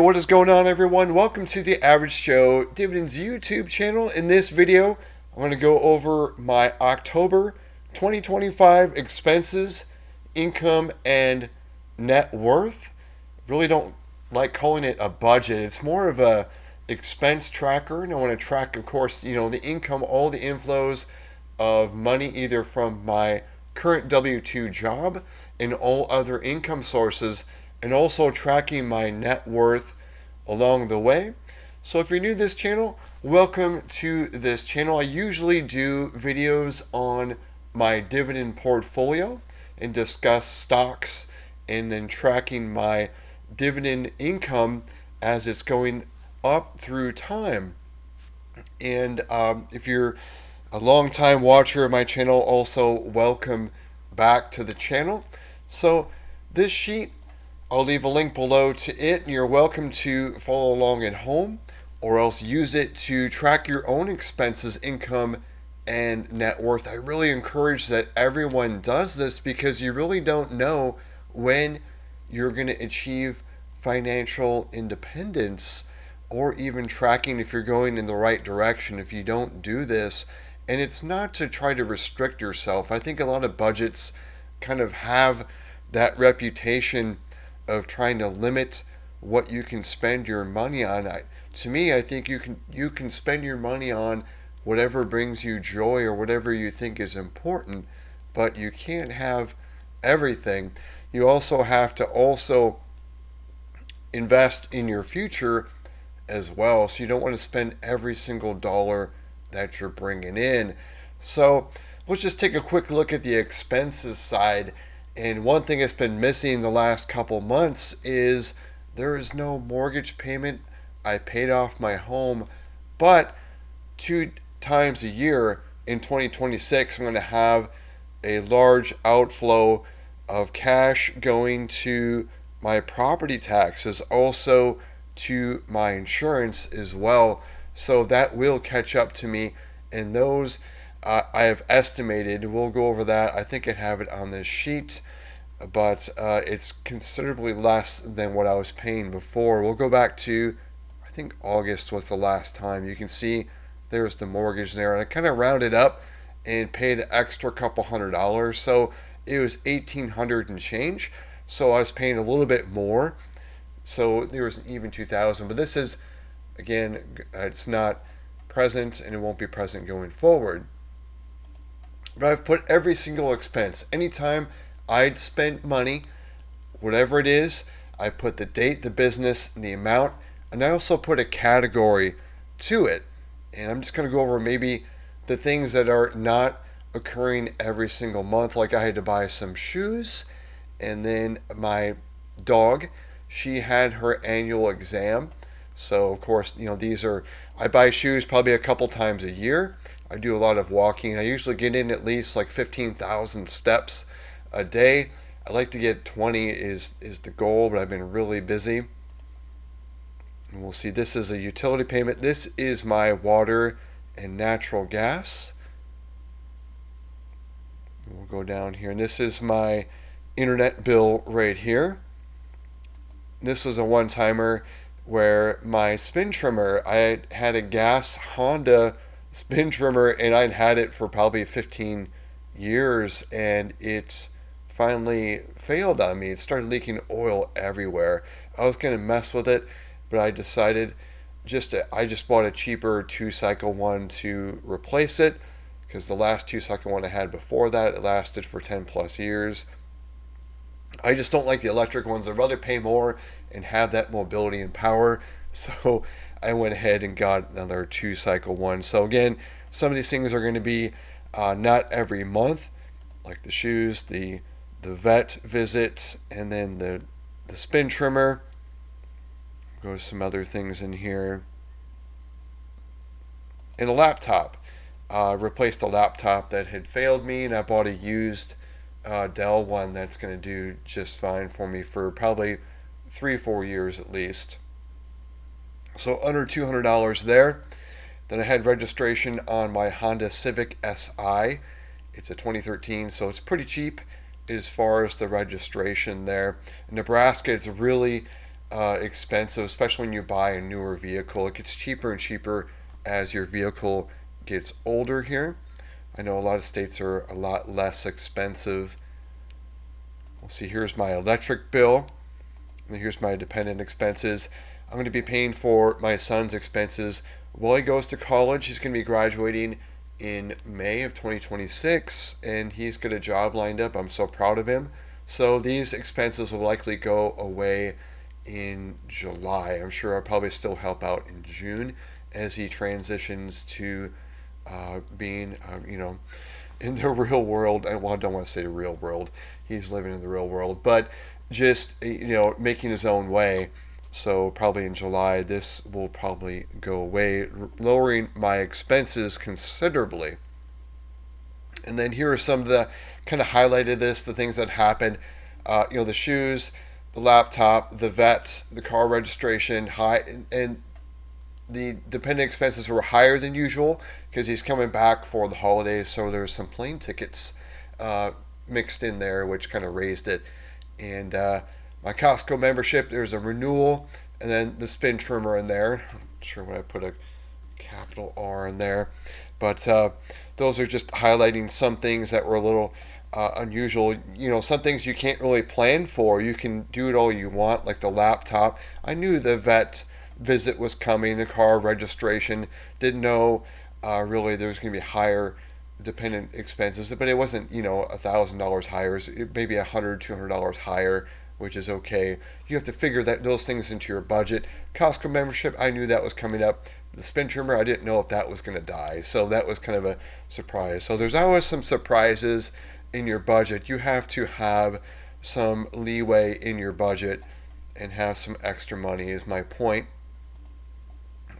what is going on, everyone? Welcome to the Average Joe Dividends YouTube channel. In this video, I'm going to go over my October 2025 expenses, income, and net worth. Really don't like calling it a budget. It's more of a expense tracker, and I want to track, of course, the income, all the inflows of money either from my current W-2 job and all other income sources, and also tracking my net worth along the way. So if you're new to this channel, welcome to this channel. I usually do videos on my dividend portfolio and discuss stocks and then tracking my dividend income as it's going up through time. And if you're a long-time watcher of my channel, also welcome back to the channel. So this sheet, I'll leave a link below to it, and you're welcome to follow along at home or else use it to track your own expenses, income, and net worth. I really encourage that everyone does this because you really don't know when you're going to achieve financial independence, or even tracking if you're going in the right direction if you don't do this. And it's not to try to restrict yourself. I think a lot of budgets kind of have that reputation of trying to limit what you can spend your money on. To me, I think you can spend your money on whatever brings you joy or whatever you think is important, but you can't have everything. You also have to invest in your future as well. So you don't want to spend every single dollar that you're bringing in. So let's just take a quick look at the expenses side. And one thing that's been missing the last couple months is there is no mortgage payment. I paid off my home, but 2 times a year in 2026, I'm going to have a large outflow of cash going to my property taxes, also to my insurance as well. So that will catch up to me, and those I have estimated. We'll go over that. I think I have it on this sheet, but it's considerably less than what I was paying before. We'll go back to, I think August was the last time. You can see there's the mortgage there, and I kind of rounded up and paid an extra couple $100. So it was $1,800 and change. So I was paying a little bit more. So there was an even $2,000. But this is, again, it's not present, and it won't be present going forward. But I've put every single expense. Anytime I'd spent money, whatever it is, I put the date, the business, and the amount, and I also put a category to it. And I'm just going to go over maybe the things that are not occurring every single month. Like I had to buy some shoes, and then my dog, she had her annual exam. So of course, I buy shoes probably a couple times a year. I do a lot of walking. I usually get in at least like 15,000 steps a day. I like to get 20 is the goal, but I've been really busy. And we'll see, this is a utility payment. This is my water and natural gas. We'll go down here, and this is my internet bill right here. This was a one-timer where my spin trimmer, I had a gas Honda spin trimmer, and I'd had it for probably 15 years, and it finally failed on me. It started leaking oil everywhere. I was going to mess with it, but I decided I just bought a cheaper 2-cycle one to replace it, because the last 2-cycle one I had before that, it lasted for 10 plus years. I just don't like the electric ones. I'd rather pay more and have that mobility and power. So I went ahead and got another 2-cycle one. So again, some of these things are going to be not every month, like the shoes, the vet visits, and then the spin trimmer. Go to some other things in here. And a laptop. Replaced a laptop that had failed me, and I bought a used Dell one that's going to do just fine for me for probably 3-4 years at least. So under $200 there. Then I had registration on my Honda Civic Si. It's a 2013, so it's pretty cheap as far as the registration there. In Nebraska, it's really expensive, especially when you buy a newer vehicle. It gets cheaper and cheaper as your vehicle gets older here. I know a lot of states are a lot less expensive. We'll see, here's my electric bill, and here's my dependent expenses. I'm going to be paying for my son's expenses while he goes to college. He's going to be graduating in May of 2026, and he's got a job lined up. I'm so proud of him. So these expenses will likely go away in July. I'm sure I'll probably still help out in June as he transitions to being, in the real world. Well, I don't want to say the real world. He's living in the real world, but just, making his own way. So probably in July, this will probably go away, lowering my expenses considerably. And then here are some of the kind of highlighted this, the things that happened. The shoes, the laptop, the vets, the car registration, and the dependent expenses were higher than usual because he's coming back for the holidays. So there's some plane tickets mixed in there, which kind of raised it. And my Costco membership, there's a renewal, and then the spin trimmer in there. I'm not sure when I put a capital R in there, but those are just highlighting some things that were a little unusual. Some things you can't really plan for. You can do it all you want, like the laptop. I knew the vet visit was coming, the car registration. Didn't know really there was going to be higher dependent expenses, but it wasn't $1,000 higher. Maybe $100-$200 higher, which is okay. You have to figure those things into your budget. Costco membership, I knew that was coming up. The spin trimmer, I didn't know if that was going to die, so that was kind of a surprise. So there's always some surprises in your budget. You have to have some leeway in your budget and have some extra money, is my point.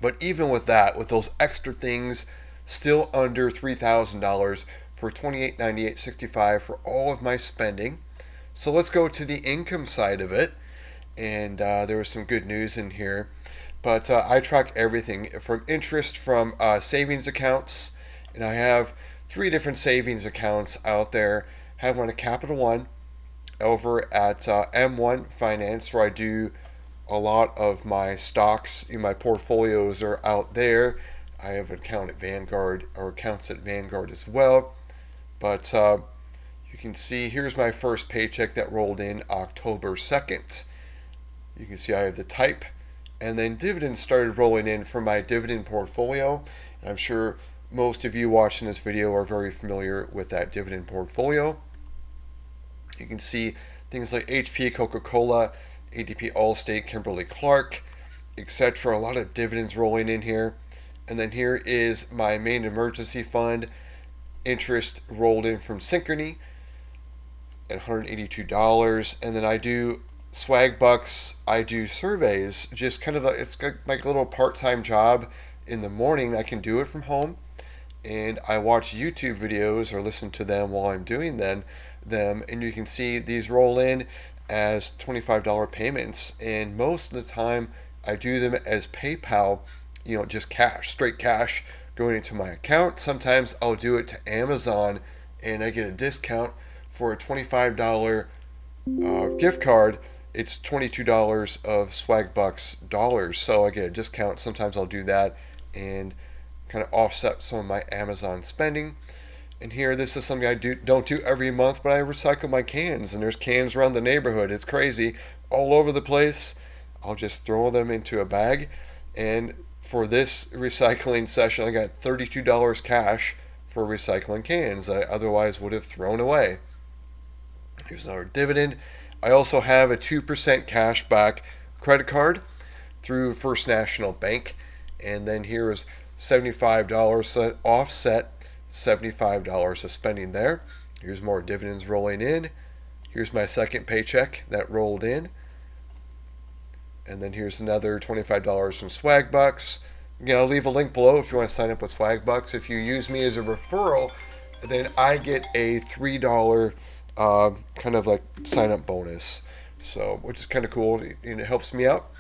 But even with that, with those extra things, still under $3,000 for $2,898.65 for all of my spending. So let's go to the income side of it. And there was some good news in here. But I track everything from interest from savings accounts. And I have 3 different savings accounts out there. I have one at Capital One, over at M1 Finance, where I do a lot of my stocks in my portfolios are out there. I have an account at Vanguard, or accounts at Vanguard as well. But you can see here's my first paycheck that rolled in October 2nd. You can see I have the type. And then dividends started rolling in from my dividend portfolio. And I'm sure most of you watching this video are very familiar with that dividend portfolio. You can see things like HP, Coca-Cola, ADP Allstate, Kimberly-Clark, etc. A lot of dividends rolling in here. And then here is my main emergency fund. Interest rolled in from Synchrony at $182. And then I do swag bucks. I do surveys. Just kind of it's like a little part-time job in the morning. I can do it from home. And I watch YouTube videos or listen to them while I'm doing them. And you can see these roll in as $25 payments. And most of the time I do them as PayPal, just cash, straight cash going into my account. Sometimes I'll do it to Amazon and I get a discount for a $25 gift card. It's $22 of swag bucks dollars. So I get a discount. Sometimes I'll do that and kind of offset some of my Amazon spending. And here, this is something I don't do every month, but I recycle my cans. And there's cans around the neighborhood. It's crazy. All over the place. I'll just throw them into a bag. And for this recycling session, I got $32 cash for recycling cans I otherwise would have thrown away. Here's another dividend. I also have a 2% cash back credit card through First National Bank. And then here is $75 offset, $75 of spending there. Here's more dividends rolling in. Here's my second paycheck that rolled in. And then here's another $25 from Swag Bucks. I'll leave a link below if you want to sign up with Swag Bucks. If you use me as a referral, then I get a $3 kind of like sign up bonus. So, which is kind of cool, and it helps me out.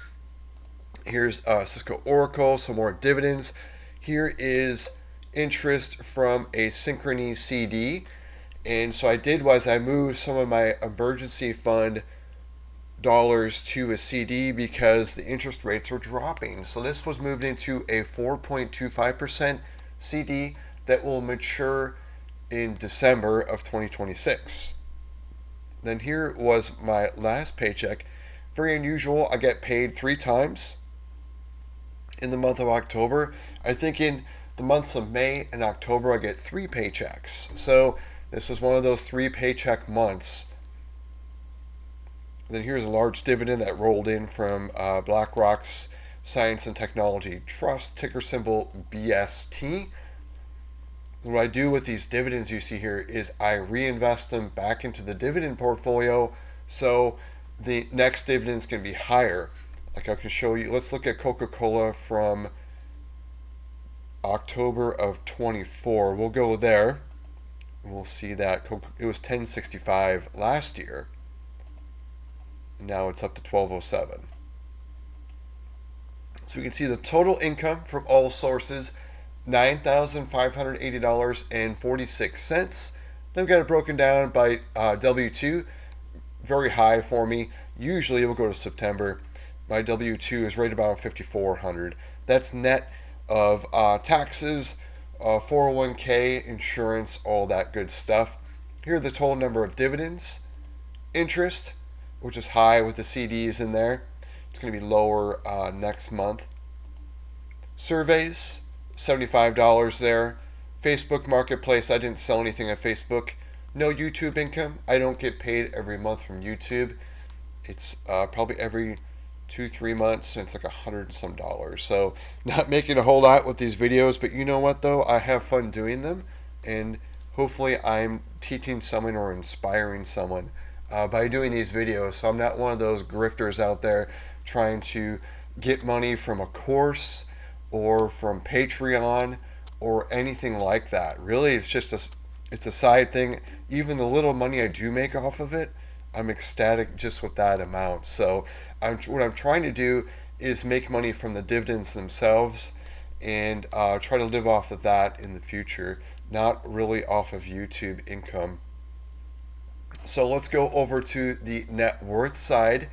Here's Cisco Oracle, some more dividends. Here is interest from a Synchrony CD. And so I did was I moved some of my emergency fund dollars to a CD because the interest rates are dropping. So this was moved into a 4.25% CD that will mature in December of 2026. Then here was my last paycheck. Very unusual. I get paid 3 times in the month of October. I think in the months of May and October I get 3 paychecks. So this is one of those 3 paycheck months. Then here's a large dividend that rolled in from BlackRock's Science and Technology Trust, ticker symbol BST. What I do with these dividends you see here is I reinvest them back into the dividend portfolio so the next dividends can be higher. Like I can show you, let's look at Coca-Cola from October of 24. We'll go there and we'll see that it was $10.65 last year. Now it's up to $12.07. So we can see the total income from all sources, $9,580.46. Then we've got it broken down by W-2. Very high for me. Usually it will go to September. My W-2 is right about $5,400. That's net of taxes, 401k, insurance, all that good stuff. Here are the total number of dividends. Interest, which is high with the CDs in there. It's going to be lower next month. Surveys, $75 there. Facebook Marketplace, I didn't sell anything on Facebook. No YouTube income. I don't get paid every month from YouTube. It's probably every 2-3 months, and it's like $100 and some. So not making a whole lot with these videos, but you know what though? I have fun doing them, and hopefully I'm teaching someone or inspiring someone by doing these videos. So I'm not one of those grifters out there trying to get money from a course or from Patreon or anything like that. Really, it's just it's a side thing. Even the little money I do make off of it, I'm ecstatic just with that amount. So what I'm trying to do is make money from the dividends themselves and try to live off of that in the future, not really off of YouTube income. So let's go over to the net worth side,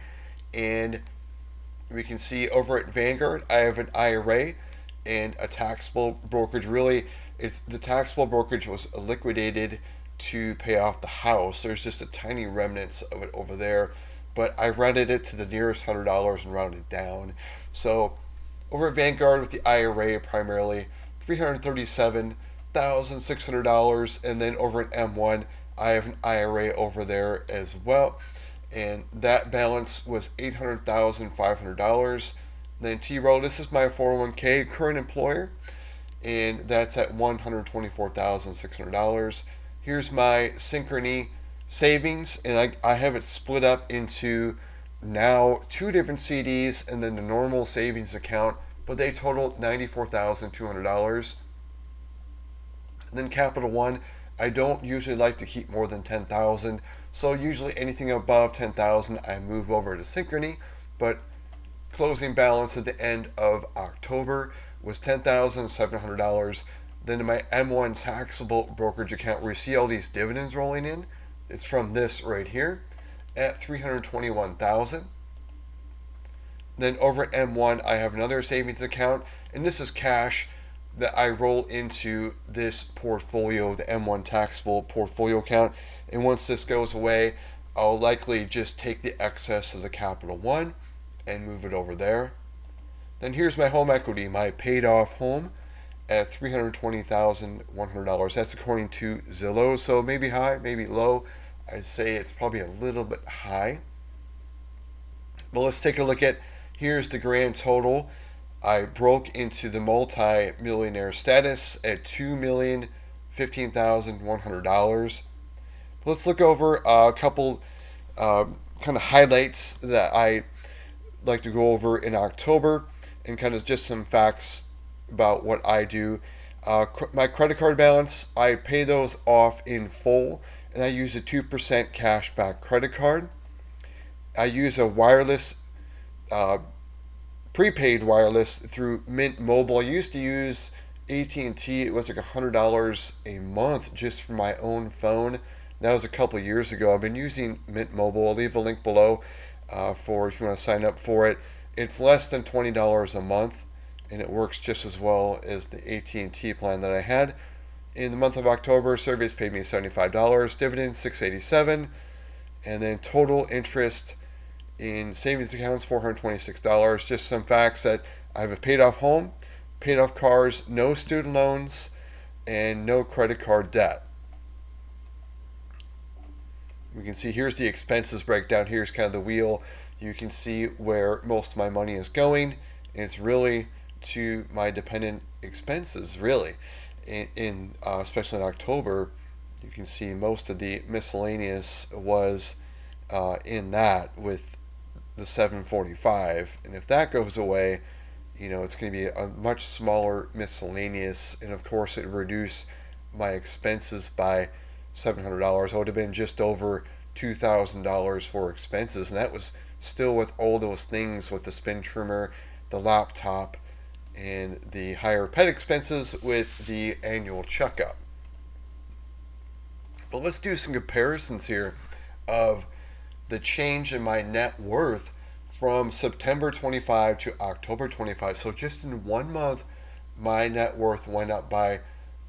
and we can see over at Vanguard, I have an IRA and a taxable brokerage. Really, the taxable brokerage was liquidated to pay off the house. There's just a tiny remnants of it over there, but I rounded it to the nearest $100 and rounded down. So over at Vanguard with the IRA primarily $337,600, and then over at M1 I have an IRA over there as well, and that balance was $800,500. Then T-Row, this is my 401k current employer, and that's at $124,600. Here's my Synchrony savings, and I have it split up into now 2 different CDs and then the normal savings account, but they total $94,200. Then Capital One, I don't usually like to keep more than $10,000, so usually anything above $10,000 I move over to Synchrony, but closing balance at the end of October was $10,700. Then in my M1 taxable brokerage account, where you see all these dividends rolling in, it's from this right here at $321,000. Then over at M1, I have another savings account, and this is cash that I roll into this portfolio, the M1 taxable portfolio account. And once this goes away, I'll likely just take the excess of the Capital One and move it over there. Then here's my home equity, my paid off home at $320,100. That's according to Zillow, so maybe high, maybe low. I'd say it's probably a little bit high. But let's take a look at, here's the grand total. I broke into the multi-millionaire status at $2,015,100. Let's look over a couple kind of highlights that I like to go over in October, and kind of just some facts about what I do. My credit card balance, I pay those off in full, and I use a 2% cashback credit card. I use a wireless prepaid wireless through Mint Mobile. I used to use AT&T. It was like $100 a month just for my own phone. That was a couple years ago. I've been using Mint Mobile. I'll leave a link below. for if you want to sign up for it. It's less than $20 a month, and it works just as well as the AT&T plan that I had. In the month of October, Surveys paid me $75, dividends $687, and then total interest in savings accounts $426. Just some facts that I have a paid off home, paid off cars, no student loans, and no credit card debt. We can see here's the expenses breakdown. Here's kind of the wheel. You can see where most of my money is going, and it's really to my dependent expenses, really. Especially in October, you can see most of the miscellaneous was in that with the 745, and if that goes away, it's going to be a much smaller miscellaneous, and of course it reduced my expenses by $700. I would have been just over $2,000 for expenses, and that was still with all those things, with the spin trimmer, the laptop, and the higher pet expenses with the annual checkup. But let's do some comparisons here of the change in my net worth from September 25 to October 25. So just in 1 month, my net worth went up by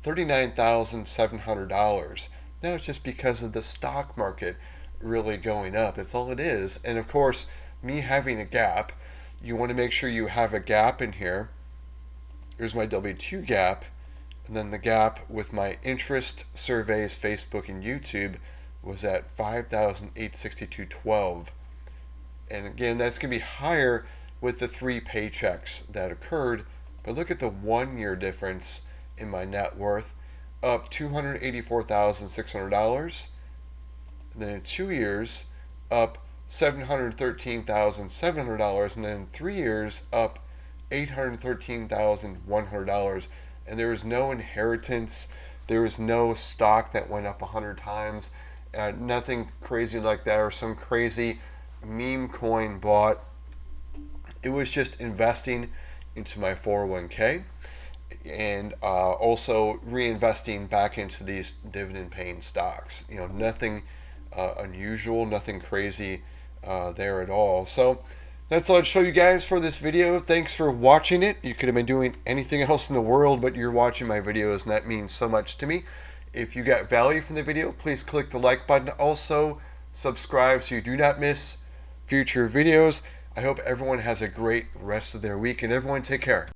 $39,700. Now it's just because of the stock market really going up. It's all it is. And of course, me having a gap, you want to make sure you have a gap in here. Here's my W2 gap, and then the gap with my interest, surveys, Facebook, and YouTube was at $5,862.12. And again, that's going to be higher with the 3 paychecks that occurred. But look at the 1 year difference in my net worth, up $284,600. And then in 2 years, up $713,700. And then in 3 years, up $813,100. And there was no inheritance. There was no stock that went up 100 times. Nothing crazy like that, or some crazy meme coin bought. It was just investing into my 401k, and also reinvesting back into these dividend paying stocks. Nothing unusual, nothing crazy there at all. So that's all I'd show you guys for this video. Thanks for watching it. You could have been doing anything else in the world, but you're watching my videos, and that means so much to me. If you got value from the video, please click the like button. Also, subscribe so you do not miss future videos. I hope everyone has a great rest of their week, and everyone take care.